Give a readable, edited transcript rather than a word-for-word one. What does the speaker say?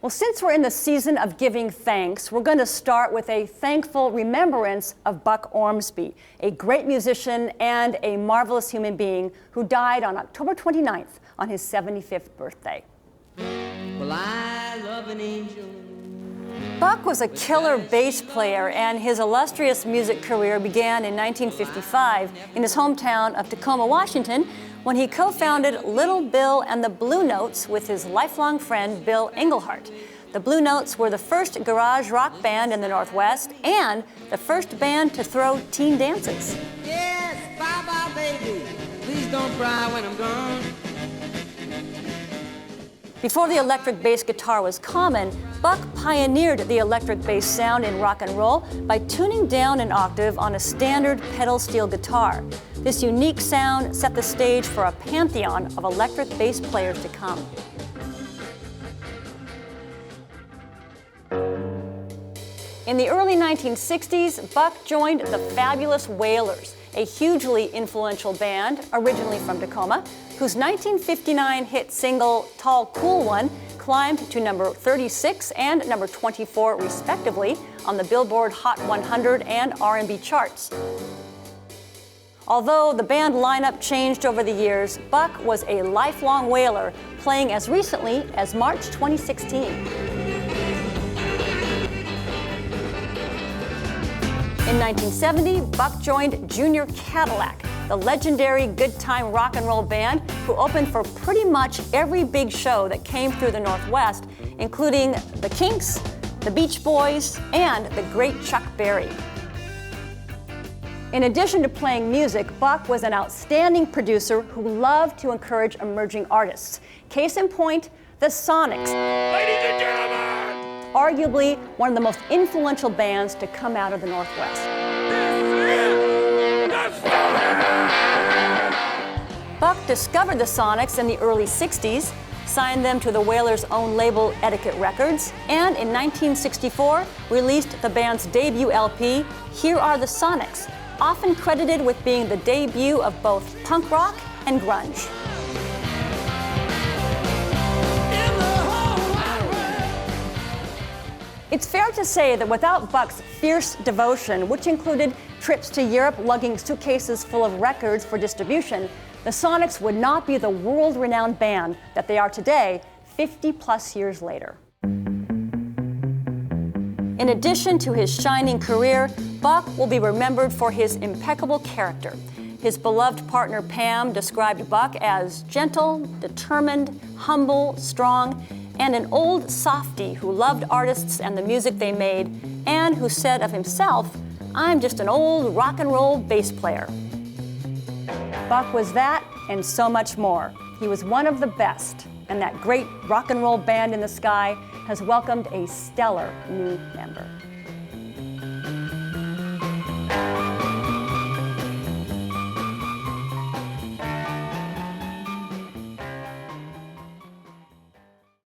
Well, since we're in the season of giving thanks, we're going to start with a thankful remembrance of Buck Ormsby, a great musician and a marvelous human being who died on October 29th on his 75th birthday. Well, I love an angel. Buck was a killer bass player, and his illustrious music career began in 1955 in his hometown of Tacoma, Washington, when he co-founded Little Bill and the Blue Notes with his lifelong friend Bill Englehart. The Blue Notes were the first garage rock band in the Northwest and the first band to throw teen dances. Yes, bye-bye, baby. Please don't cry when I'm gone. Before the electric bass guitar was common, Buck pioneered the electric bass sound in rock and roll by tuning down an octave on a standard pedal steel guitar. This unique sound set the stage for a pantheon of electric bass players to come. In the early 1960s, Buck joined the Fabulous Wailers, a hugely influential band originally from Tacoma, whose 1959 hit single, Tall Cool One, climbed to number 36 and number 24 respectively on the Billboard Hot 100 and R&B charts. Although the band lineup changed over the years, Buck was a lifelong Wailer, playing as recently as March 2016. In 1970, Buck joined Junior Cadillac, the legendary good time rock and roll band who opened for pretty much every big show that came through the Northwest, including the Kinks, the Beach Boys, and the great Chuck Berry. In addition to playing music, Buck was an outstanding producer who loved to encourage emerging artists. Case in point, the Sonics. Ladies and gentlemen! Arguably one of the most influential bands to come out of the Northwest. Buck discovered the Sonics in the early 60s, signed them to the Wailers' own label, Etiquette Records, and in 1964 released the band's debut LP, Here Are the Sonics, often credited with being the debut of both punk rock and grunge. It's fair to say that without Buck's fierce devotion, which included trips to Europe lugging suitcases full of records for distribution, the Sonics would not be the world-renowned band that they are today, 50-plus years later. In addition to his shining career, Buck will be remembered for his impeccable character. His beloved partner Pam described Buck as gentle, determined, humble, strong, and an old softy who loved artists and the music they made, and who said of himself, "I'm just an old rock and roll bass player." Buck was that and so much more. He was one of the best, and that great rock and roll band in the sky has welcomed a stellar new member.